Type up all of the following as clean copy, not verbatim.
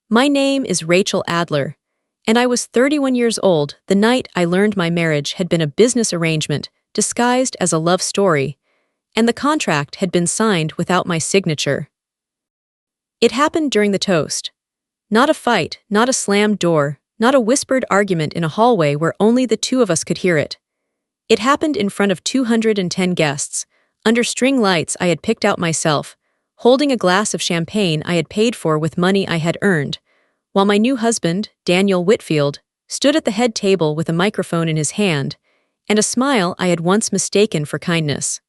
My name is Rachel Adler, and I was 31 years old the night I learned my marriage had been a business arrangement disguised as a love story, and the contract had been signed without my signature. It happened during the toast. Not a fight, not a slammed door, not a whispered argument in a hallway where only the two of us could hear it. It happened in front of 210 guests, under string lights I had picked out myself, holding a glass of champagne I had paid for with money I had earned, while my new husband, Daniel Whitfield, stood at the head table with a microphone in his hand, and a smile I had once mistaken for kindness.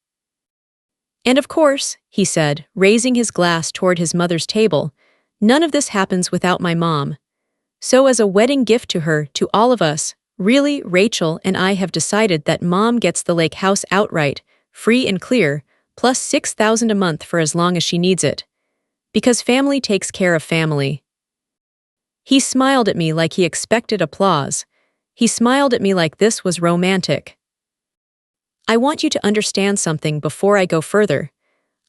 "And of course," he said, raising his glass toward his mother's table, "none of this happens without my mom. So as a wedding gift to her, to all of us, really, Rachel and I have decided that Mom gets the lake house outright, free and clear, plus $6,000 a month for as long as she needs it. Because family takes care of family." He smiled at me like he expected applause. He smiled at me like this was romantic. I want you to understand something before I go further.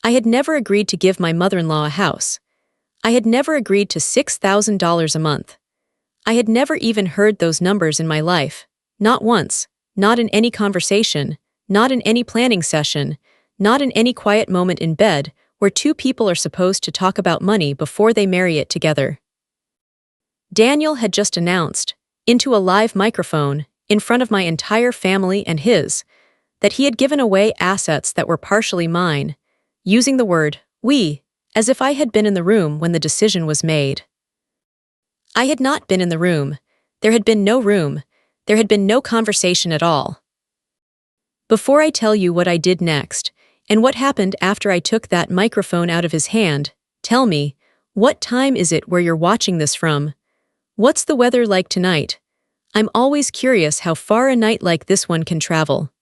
I had never agreed to give my mother-in-law a house. I had never agreed to $6,000 a month. I had never even heard those numbers in my life, not once, not in any conversation, not in any planning session, not in any quiet moment in bed where two people are supposed to talk about money before they marry it together. Daniel had just announced, into a live microphone, in front of my entire family and his, that he had given away assets that were partially mine, using the word "we" as if I had been in the room when the decision was made. I had not been in the room. There had been no room. There had been no conversation at all. Before I tell you what I did next, and what happened after I took that microphone out of his hand, tell me, what time is it where you're watching this from? What's the weather like tonight? I'm always curious how far a night like this one can travel.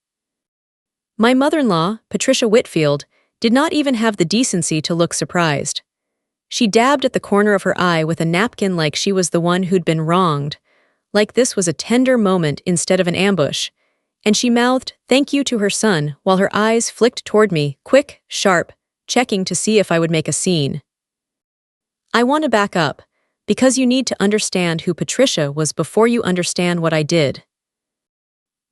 My mother-in-law, Patricia Whitfield, did not even have the decency to look surprised. She dabbed at the corner of her eye with a napkin like she was the one who'd been wronged, like this was a tender moment instead of an ambush, and she mouthed "thank you" to her son while her eyes flicked toward me, quick, sharp, checking to see if I would make a scene. I want to back up, because you need to understand who Patricia was before you understand what I did.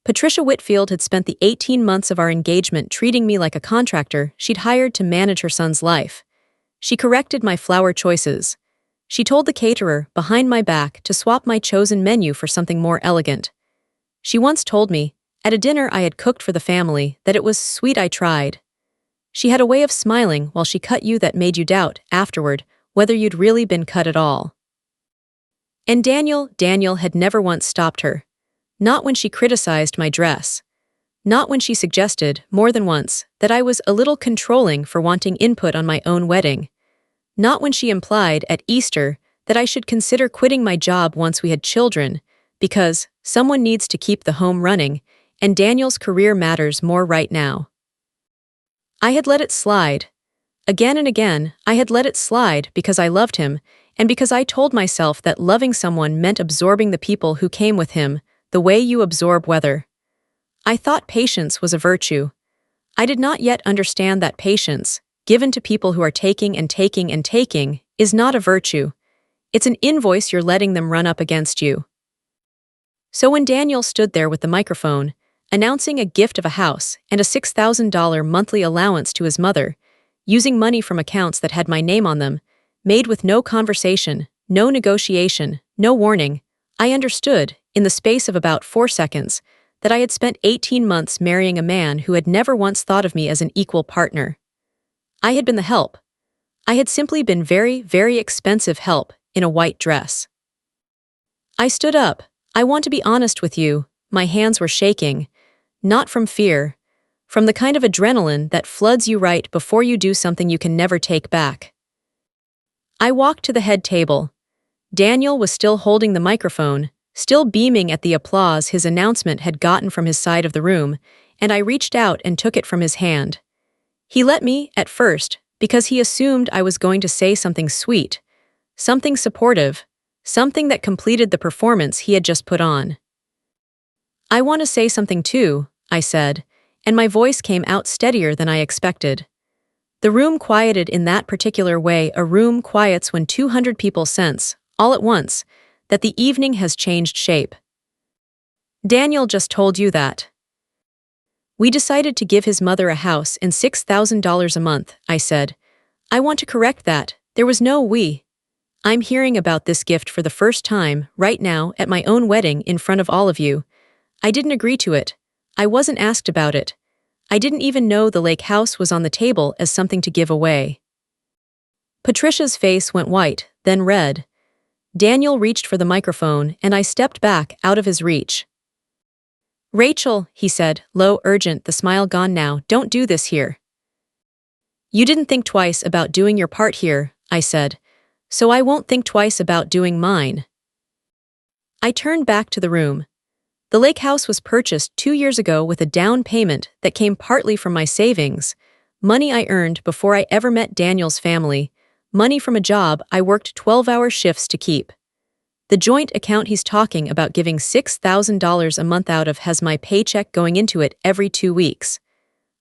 Patricia Whitfield had spent the 18 months of our engagement treating me like a contractor she'd hired to manage her son's life. She corrected my flower choices. She told the caterer, behind my back, to swap my chosen menu for something more elegant. She once told me, at a dinner I had cooked for the family, that it was sweet I tried. She had a way of smiling while she cut you that made you doubt, afterward, whether you'd really been cut at all. And Daniel had never once stopped her. Not when she criticized my dress. Not when she suggested, more than once, that I was a little controlling for wanting input on my own wedding. Not when she implied, at Easter, that I should consider quitting my job once we had children, because someone needs to keep the home running, and Daniel's career matters more right now. I had let it slide. Again and again, I had let it slide because I loved him, and because I told myself that loving someone meant absorbing the people who came with him, the way you absorb weather. I thought patience was a virtue. I did not yet understand that patience, given to people who are taking and taking and taking, is not a virtue. It's an invoice you're letting them run up against you. So when Daniel stood there with the microphone, announcing a gift of a house and a $6,000 monthly allowance to his mother, using money from accounts that had my name on them, made with no conversation, no negotiation, no warning, I understood, in the space of about 4 seconds, that I had spent 18 months marrying a man who had never once thought of me as an equal partner. I had been the help. I had simply been very, very expensive help in a white dress. I stood up. I want to be honest with you, my hands were shaking, not from fear, from the kind of adrenaline that floods you right before you do something you can never take back. I walked to the head table. Daniel was still holding the microphone, still beaming at the applause his announcement had gotten from his side of the room, and I reached out and took it from his hand. He let me, at first, because he assumed I was going to say something sweet, something supportive, something that completed the performance he had just put on. "I want to say something too," I said, and my voice came out steadier than I expected. The room quieted in that particular way a room quiets when 200 people sense, all at once, that the evening has changed shape. Daniel just told you that. We decided to give his mother a house and $6,000 a month, I said. I want to correct that. There was no we. I'm hearing about this gift for the first time, right now, at my own wedding in front of all of you. I didn't agree to it. I wasn't asked about it. I didn't even know the lake house was on the table as something to give away. Patricia's face went white, then red. Daniel reached for the microphone and I stepped back out of his reach. Rachel, he said, low, urgent, the smile gone now, don't do this here. You didn't think twice about doing your part here, I said, so I won't think twice about doing mine. I turned back to the room. The lake house was purchased 2 years ago with a down payment that came partly from my savings, money I earned before I ever met Daniel's family, money from a job I worked 12-hour shifts to keep. The joint account he's talking about giving $6,000 a month out of has my paycheck going into it every 2 weeks.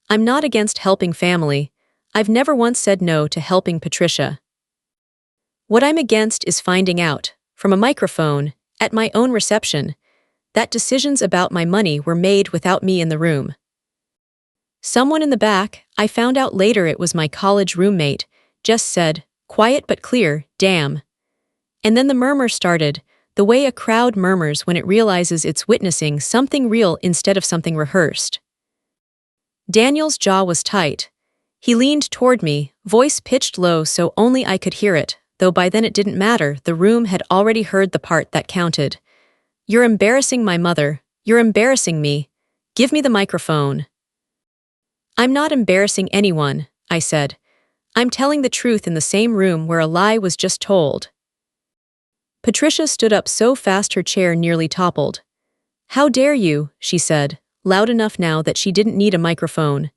I'm not against helping family. I've never once said no to helping Patricia. What I'm against is finding out, from a microphone, at my own reception, that decisions about my money were made without me in the room. Someone in the back, I found out later it was my college roommate, just said, quiet but clear, damn. And then the murmur started, the way a crowd murmurs when it realizes it's witnessing something real instead of something rehearsed. Daniel's jaw was tight. He leaned toward me, voice pitched low so only I could hear it, though by then it didn't matter, the room had already heard the part that counted. You're embarrassing my mother. You're embarrassing me. Give me the microphone. I'm not embarrassing anyone, I said. I'm telling the truth in the same room where a lie was just told. Patricia stood up so fast her chair nearly toppled. How dare you, she said, loud enough now that she didn't need a microphone.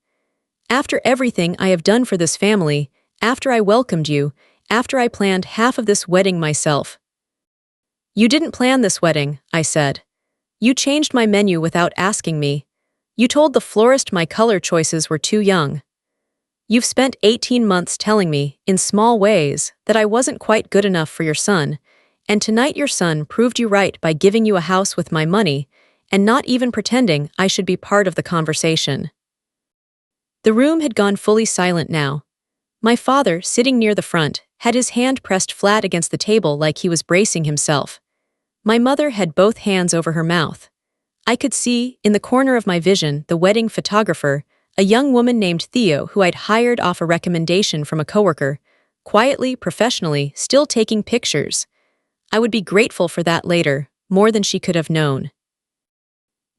After everything I have done for this family, after I welcomed you, after I planned half of this wedding myself. You didn't plan this wedding, I said. You changed my menu without asking me. You told the florist my color choices were too young. You've spent 18 months telling me, in small ways, that I wasn't quite good enough for your son, and tonight your son proved you right by giving you a house with my money, and not even pretending I should be part of the conversation. The room had gone fully silent now. My father, sitting near the front, had his hand pressed flat against the table like he was bracing himself. My mother had both hands over her mouth. I could see, in the corner of my vision, the wedding photographer, a young woman named Theo who I'd hired off a recommendation from a coworker, quietly, professionally, still taking pictures. I would be grateful for that later, more than she could have known.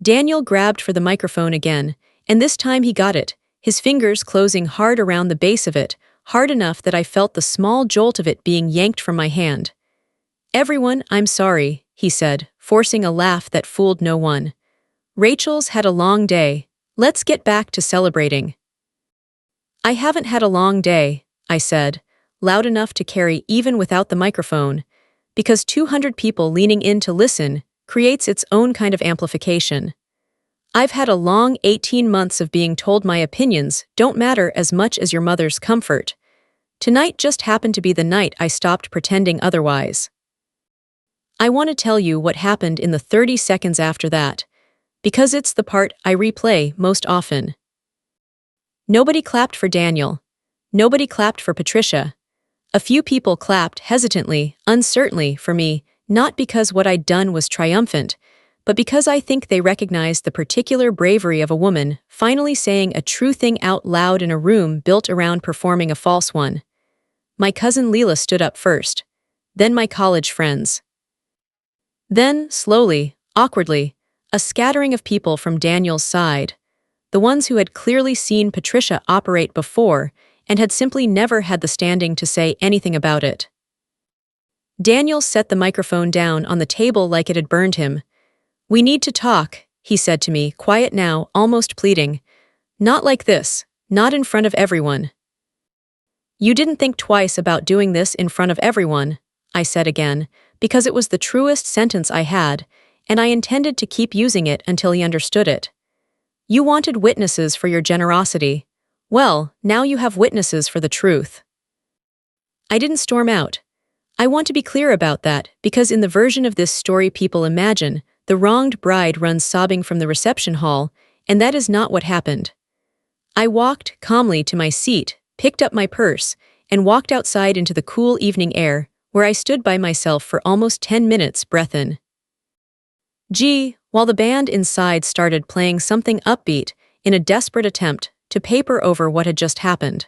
Daniel grabbed for the microphone again, and this time he got it, his fingers closing hard around the base of it, hard enough that I felt the small jolt of it being yanked from my hand. Everyone, I'm sorry, he said, forcing a laugh that fooled no one. Rachel's had a long day. Let's get back to celebrating. I haven't had a long day, I said, loud enough to carry even without the microphone, because 200 people leaning in to listen creates its own kind of amplification. I've had a long 18 months of being told my opinions don't matter as much as your mother's comfort. Tonight just happened to be the night I stopped pretending otherwise. I want to tell you what happened in the 30 seconds after that, because it's the part I replay most often. Nobody clapped for Daniel. Nobody clapped for Patricia. A few people clapped hesitantly, uncertainly for me, not because what I'd done was triumphant, but because I think they recognized the particular bravery of a woman finally saying a true thing out loud in a room built around performing a false one. My cousin Leela stood up first, then my college friends. Then, slowly, awkwardly, a scattering of people from Daniel's side, the ones who had clearly seen Patricia operate before and had simply never had the standing to say anything about it. Daniel set the microphone down on the table like it had burned him. We need to talk, he said to me, quiet now, almost pleading. Not like this, not in front of everyone. You didn't think twice about doing this in front of everyone, I said again, because it was the truest sentence I had, and I intended to keep using it until he understood it. You wanted witnesses for your generosity. Well, now you have witnesses for the truth. I didn't storm out. I want to be clear about that because in the version of this story people imagine, the wronged bride runs sobbing from the reception hall, and that is not what happened. I walked calmly to my seat, picked up my purse, and walked outside into the cool evening air, where I stood by myself for almost 10 minutes, breath in. While the band inside started playing something upbeat in a desperate attempt to paper over what had just happened.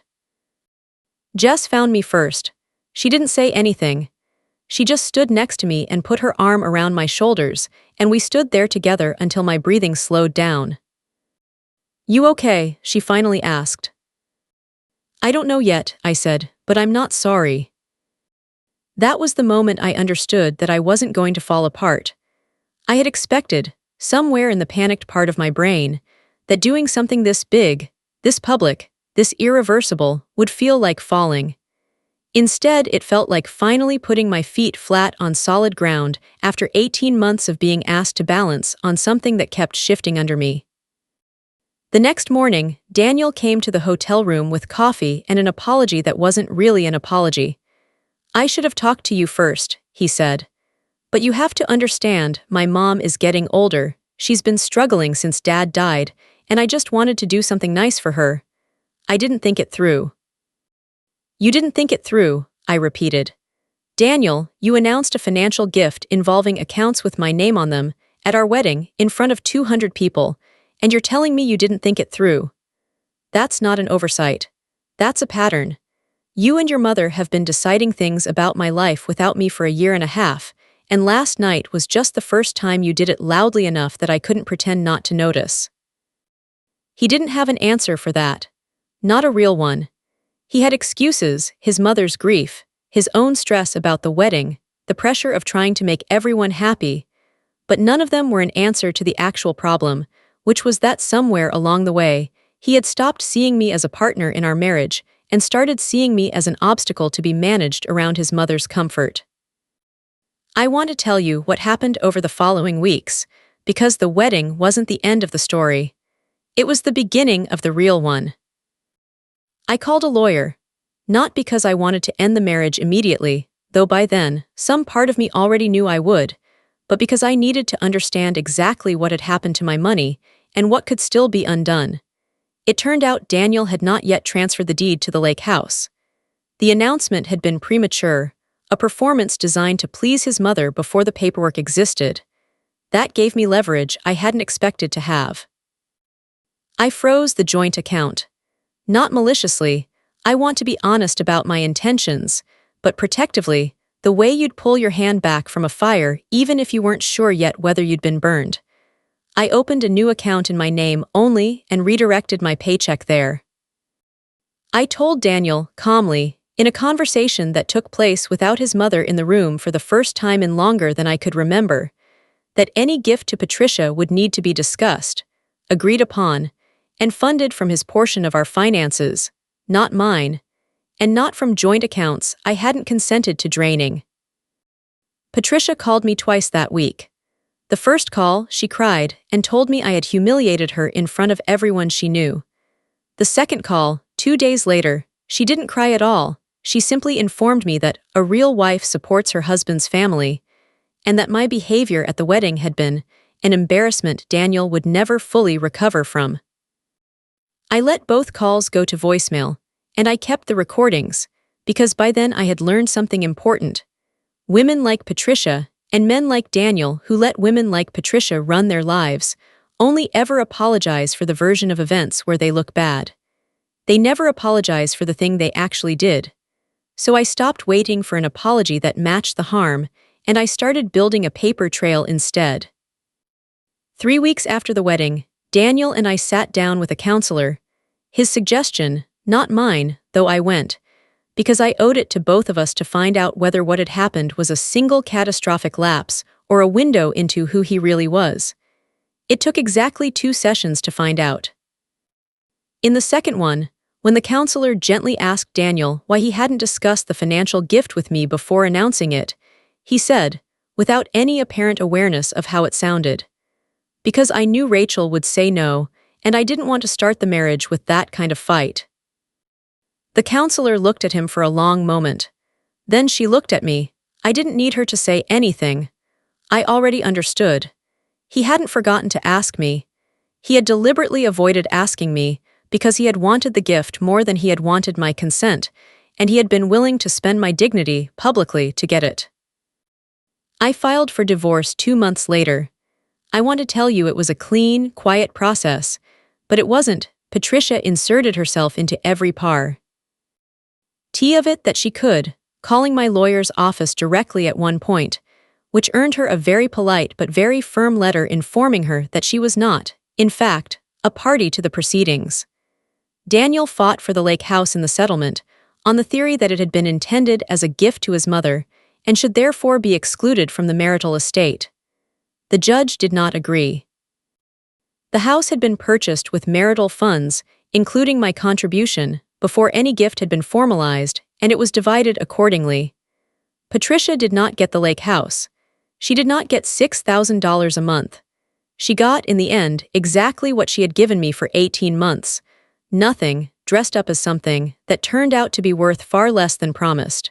Jess found me first. She didn't say anything. She just stood next to me and put her arm around my shoulders, and we stood there together until my breathing slowed down. "You okay?" she finally asked. "I don't know yet," I said, "but I'm not sorry." That was the moment I understood that I wasn't going to fall apart. I had expected, somewhere in the panicked part of my brain, that doing something this big, this public, this irreversible, would feel like falling. Instead, it felt like finally putting my feet flat on solid ground after 18 months of being asked to balance on something that kept shifting under me. The next morning, Daniel came to the hotel room with coffee and an apology that wasn't really an apology. "I should have talked to you first," he said. "But you have to understand, my mom is getting older, she's been struggling since Dad died, and I just wanted to do something nice for her. I didn't think it through." "You didn't think it through," I repeated. "Daniel, you announced a financial gift involving accounts with my name on them, at our wedding, in front of 200 people, and you're telling me you didn't think it through. That's not an oversight. That's a pattern. You and your mother have been deciding things about my life without me for a year and a half, and last night was just the first time you did it loudly enough that I couldn't pretend not to notice." He didn't have an answer for that. Not a real one. He had excuses, his mother's grief, his own stress about the wedding, the pressure of trying to make everyone happy, but none of them were an answer to the actual problem, which was that somewhere along the way, he had stopped seeing me as a partner in our marriage and started seeing me as an obstacle to be managed around his mother's comfort. I want to tell you what happened over the following weeks, because the wedding wasn't the end of the story. It was the beginning of the real one. I called a lawyer, not because I wanted to end the marriage immediately, though by then, some part of me already knew I would, but because I needed to understand exactly what had happened to my money and what could still be undone. It turned out Daniel had not yet transferred the deed to the lake house. The announcement had been premature, a performance designed to please his mother before the paperwork existed. That gave me leverage I hadn't expected to have. I froze the joint account. Not maliciously, I want to be honest about my intentions, but protectively, the way you'd pull your hand back from a fire even if you weren't sure yet whether you'd been burned. I opened a new account in my name only and redirected my paycheck there. I told Daniel, calmly, in a conversation that took place without his mother in the room for the first time in longer than I could remember, that any gift to Patricia would need to be discussed, agreed upon, and funded from his portion of our finances, not mine, and not from joint accounts I hadn't consented to draining. Patricia called me twice that week. The first call, she cried and told me I had humiliated her in front of everyone she knew. The second call, 2 days later, she didn't cry at all. She simply informed me that a real wife supports her husband's family, and that my behavior at the wedding had been an embarrassment Daniel would never fully recover from. I let both calls go to voicemail, and I kept the recordings, because by then I had learned something important. Women like Patricia, and men like Daniel who let women like Patricia run their lives, only ever apologize for the version of events where they look bad. They never apologize for the thing they actually did. So I stopped waiting for an apology that matched the harm, and I started building a paper trail instead. 3 weeks after the wedding, Daniel and I sat down with a counselor. His suggestion, not mine, though I went, because I owed it to both of us to find out whether what had happened was a single catastrophic lapse or a window into who he really was. It took exactly 2 sessions to find out. In the second one, when the counselor gently asked Daniel why he hadn't discussed the financial gift with me before announcing it, he said, without any apparent awareness of how it sounded, "Because I knew Rachel would say no, and I didn't want to start the marriage with that kind of fight." The counselor looked at him for a long moment. Then she looked at me, I didn't need her to say anything. I already understood. He hadn't forgotten to ask me. He had deliberately avoided asking me because he had wanted the gift more than he had wanted my consent, and he had been willing to spend my dignity publicly to get it. I filed for divorce 2 months later. I want to tell you it was a clean, quiet process, but it wasn't. Patricia inserted herself into every part of it that she could, calling my lawyer's office directly at one point, which earned her a very polite but very firm letter informing her that she was not, in fact, a party to the proceedings. Daniel fought for the lake house in the settlement, on the theory that it had been intended as a gift to his mother and should therefore be excluded from the marital estate. The judge did not agree. The house had been purchased with marital funds, including my contribution, before any gift had been formalized, and it was divided accordingly. Patricia did not get the lake house. She did not get $6,000 a month. She got, in the end, exactly what she had given me for 18 months. Nothing, dressed up as something, that turned out to be worth far less than promised.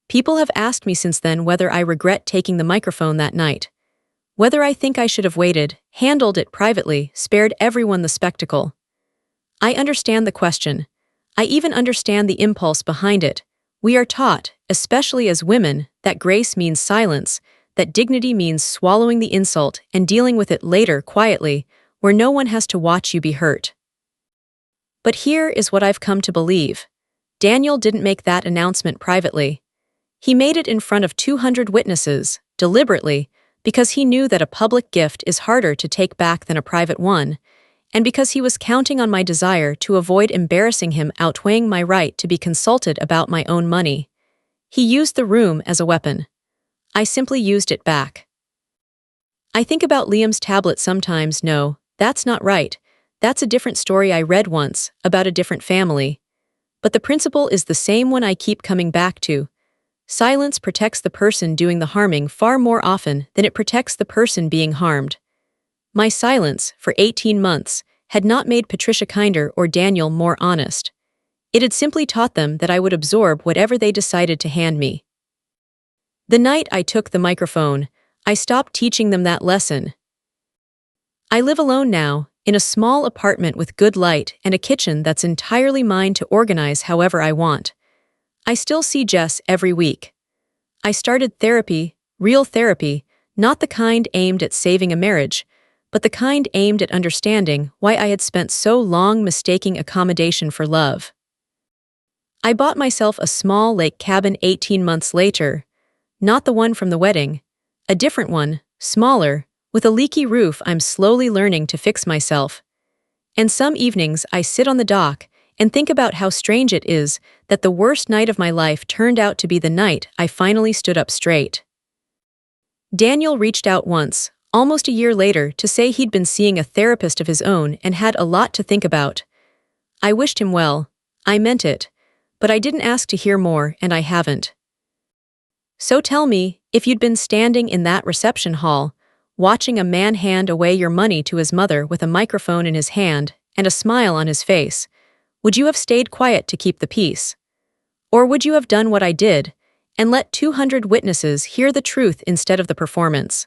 People have asked me since then whether I regret taking the microphone that night. Whether I think I should have waited, handled it privately, spared everyone the spectacle. I understand the question. I even understand the impulse behind it. We are taught, especially as women, that grace means silence, that dignity means swallowing the insult and dealing with it later quietly, where no one has to watch you be hurt. But here is what I've come to believe. Daniel didn't make that announcement privately. He made it in front of 200 witnesses, deliberately, because he knew that a public gift is harder to take back than a private one, and because he was counting on my desire to avoid embarrassing him outweighing my right to be consulted about my own money. He used the room as a weapon. I simply used it back. I think about Liam's tablet sometimes. No, that's not right. That's a different story I read once, about a different family. But the principle is the same one I keep coming back to. Silence protects the person doing the harming far more often than it protects the person being harmed. My silence, for 18 months, had not made Patricia kinder or Daniel more honest. It had simply taught them that I would absorb whatever they decided to hand me. The night I took the microphone, I stopped teaching them that lesson. I live alone now, in a small apartment with good light and a kitchen that's entirely mine to organize however I want. I still see Jess every week. I started therapy, real therapy, not the kind aimed at saving a marriage, but the kind aimed at understanding why I had spent so long mistaking accommodation for love. I bought myself a small lake cabin 18 months later, not the one from the wedding, a different one, smaller, with a leaky roof I'm slowly learning to fix myself. And some evenings I sit on the dock and think about how strange it is that the worst night of my life turned out to be the night I finally stood up straight. Daniel reached out once, almost a year later, to say he'd been seeing a therapist of his own and had a lot to think about. I wished him well. I meant it. But I didn't ask to hear more, and I haven't. So tell me, if you'd been standing in that reception hall, watching a man hand away your money to his mother with a microphone in his hand and a smile on his face, would you have stayed quiet to keep the peace? Or would you have done what I did, and let 200 witnesses hear the truth instead of the performance?